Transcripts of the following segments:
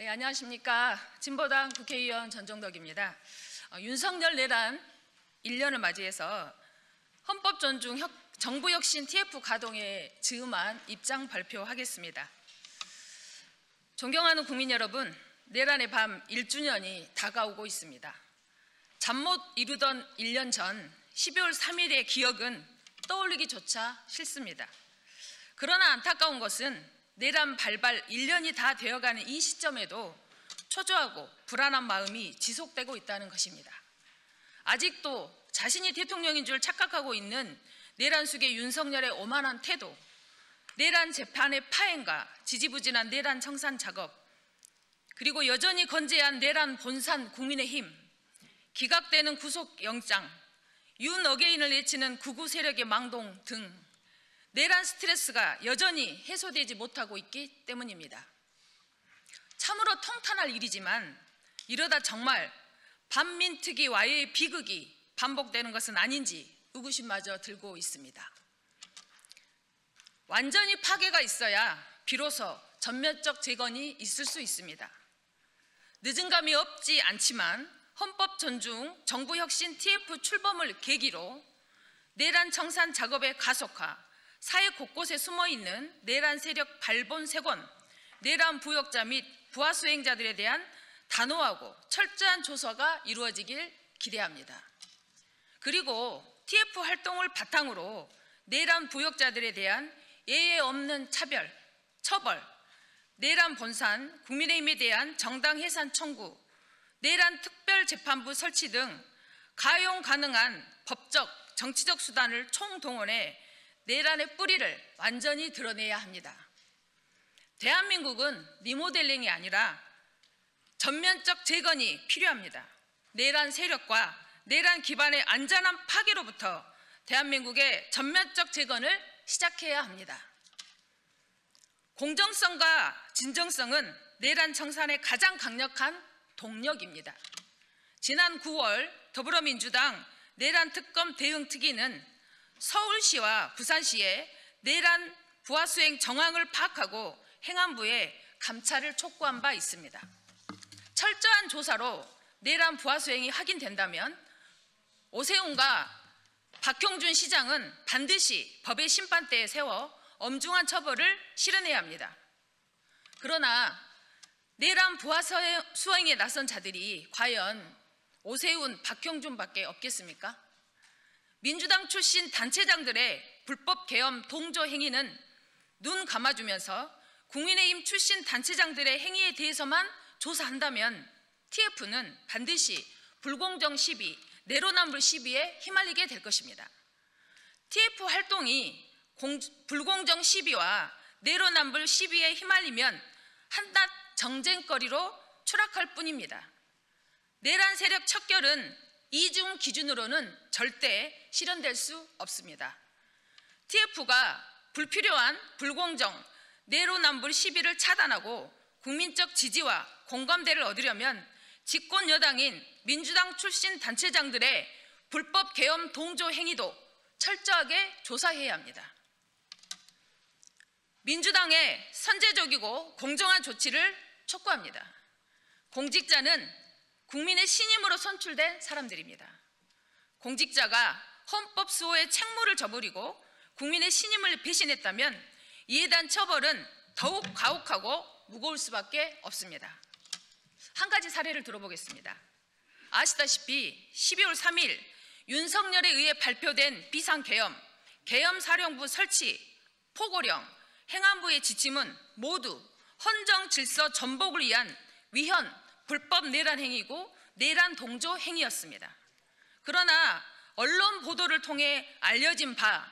네, 안녕하십니까. 진보당 국회의원 전정덕입니다. 윤석열 내란 1년을 맞이해서 헌법 존중 정부혁신 TF 가동에 즈음한 입장 발표하겠습니다. 존경하는 국민 여러분, 내란의 밤 1주년이 다가오고 있습니다. 잠 못 이루던 1년 전 12월 3일의 기억은 떠올리기조차 싫습니다. 그러나 안타까운 것은 내란 발발 1년이 다 되어가는 이 시점에도 초조하고 불안한 마음이 지속되고 있다는 것입니다. 아직도 자신이 대통령인 줄 착각하고 있는 내란 숙의 윤석열의 오만한 태도, 내란 재판의 파행과 지지부진한 내란 청산 작업, 그리고 여전히 건재한 내란 본산 국민의힘, 기각되는 구속영장, 윤 어게인을 외치는 극우 세력의 망동 등 내란 스트레스가 여전히 해소되지 못하고 있기 때문입니다. 참으로 통탄할 일이지만 이러다 정말 반민특위와의 비극이 반복되는 것은 아닌지 의구심마저 들고 있습니다. 완전히 파괴가 있어야 비로소 전면적 재건이 있을 수 있습니다. 늦은 감이 없지 않지만 헌법 존중 정부혁신 TF 출범을 계기로 내란 청산 작업의 가속화, 사회 곳곳에 숨어있는 내란 세력 발본색원, 내란 부역자 및 부하 수행자들에 대한 단호하고 철저한 조사가 이루어지길 기대합니다. 그리고 TF 활동을 바탕으로 내란 부역자들에 대한 예외 없는 차별, 처벌, 내란 본산, 국민의힘에 대한 정당 해산 청구, 내란 특별재판부 설치 등 가용 가능한 법적, 정치적 수단을 총동원해 내란의 뿌리를 완전히 드러내야 합니다. 대한민국은 리모델링이 아니라 전면적 재건이 필요합니다. 내란 세력과 내란 기반의 안전한 파괴로부터 대한민국의 전면적 재건을 시작해야 합니다. 공정성과 진정성은 내란 청산의 가장 강력한 동력입니다. 지난 9월 더불어민주당 내란특검 대응특위는 서울시와 부산시에 내란 부하수행 정황을 파악하고 행안부에 감찰을 촉구한 바 있습니다. 철저한 조사로 내란 부하수행이 확인된다면 오세훈과 박형준 시장은 반드시 법의 심판대에 세워 엄중한 처벌을 실현해야 합니다. 그러나 내란 부하수행에 나선 자들이 과연 오세훈, 박형준밖에 없겠습니까? 민주당 출신 단체장들의 불법 계엄 동조 행위는 눈 감아주면서 국민의힘 출신 단체장들의 행위에 대해서만 조사한다면 TF는 반드시 불공정 시비, 내로남불 시비에 휘말리게 될 것입니다. TF 활동이 불공정 시비와 내로남불 시비에 휘말리면 한낱 정쟁거리로 추락할 뿐입니다. 내란 세력 척결은 이중 기준으로는 절대 실현될 수 없습니다. TF가 불필요한 불공정, 내로남불 시비를 차단하고 국민적 지지와 공감대를 얻으려면 집권 여당인 민주당 출신 단체장들의 불법 계엄 동조 행위도 철저하게 조사해야 합니다. 민주당의 선제적이고 공정한 조치를 촉구합니다. 공직자는 국민의 신임으로 선출된 사람들입니다. 공직자가 헌법 수호의 책무를 저버리고 국민의 신임을 배신했다면 이에 대한 처벌은 더욱 가혹하고 무거울 수밖에 없습니다. 한 가지 사례를 들어보겠습니다. 아시다시피 12월 3일 윤석열에 의해 발표된 비상계엄, 계엄사령부 설치, 포고령, 행안부의 지침은 모두 헌정 질서 전복을 위한 위헌, 불법 내란 행위고 내란 동조 행위였습니다. 그러나 언론 보도를 통해 알려진 바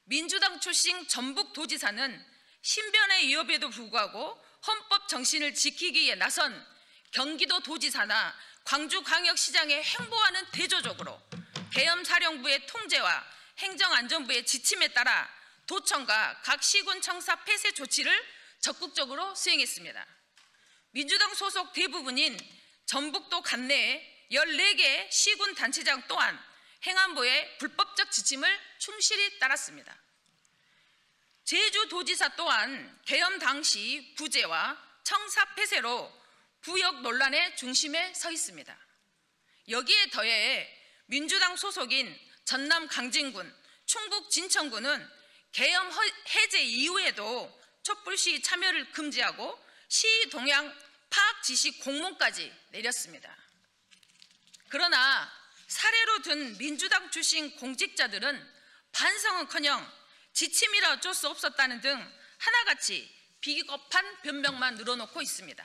민주당 출신 전북도지사는 신변의 위협에도 불구하고 헌법 정신을 지키기 위해 나선 경기도도지사나 광주광역시장에 행보하는 대조적으로 계엄사령부의 통제와 행정안전부의 지침에 따라 도청과 각 시군청사 폐쇄 조치를 적극적으로 수행했습니다. 민주당 소속 대부분인 전북도 관내에 14개 시군 단체장 또한 행안부의 불법적 지침을 충실히 따랐습니다. 제주도지사 또한 계엄 당시 부재와 청사 폐쇄로 부역 논란의 중심에 서 있습니다. 여기에 더해 민주당 소속인 전남 강진군, 충북 진천군은 계엄 해제 이후에도 촛불 시위 참여를 금지하고 시위 동향 파악 지시 공문까지 내렸습니다. 그러나 사례로 든 민주당 출신 공직자들은 반성은커녕 지침이라 어쩔 수 없었다는 등 하나같이 비겁한 변명만 늘어놓고 있습니다.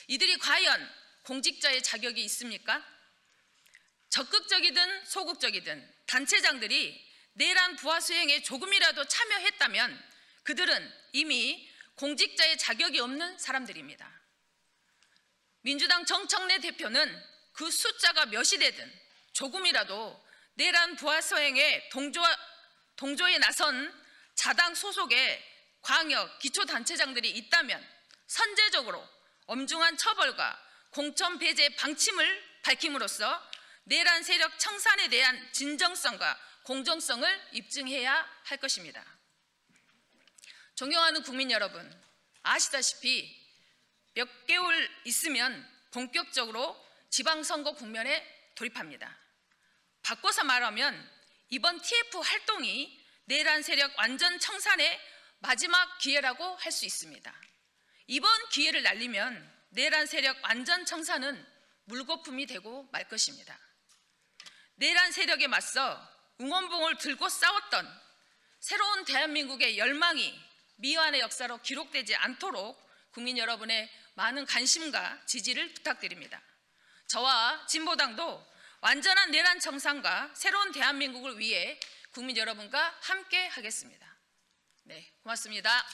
이들이 과연 공직자의 자격이 있습니까? 적극적이든 소극적이든 단체장들이 내란 부하 수행에 조금이라도 참여했다면 그들은 이미 공직자의 자격이 없는 사람들입니다. 민주당 정청래 대표는 그 숫자가 몇이 되든 조금이라도 내란 부하 수행에 동조에 나선 자당 소속의 광역 기초단체장들이 있다면 선제적으로 엄중한 처벌과 공천 배제 방침을 밝힘으로써 내란 세력 청산에 대한 진정성과 공정성을 입증해야 할 것입니다. 존경하는 국민 여러분, 아시다시피 몇 개월 있으면 본격적으로 지방선거 국면에 돌입합니다. 바꿔서 말하면 이번 TF 활동이 내란 세력 완전 청산의 마지막 기회라고 할 수 있습니다. 이번 기회를 날리면 내란 세력 완전 청산은 물거품이 되고 말 것입니다. 내란 세력에 맞서 응원봉을 들고 싸웠던 새로운 대한민국의 열망이 미완의 역사로 기록되지 않도록 국민 여러분의 많은 관심과 지지를 부탁드립니다. 저와 진보당도 완전한 내란 청산과 새로운 대한민국을 위해 국민 여러분과 함께 하겠습니다. 네, 고맙습니다.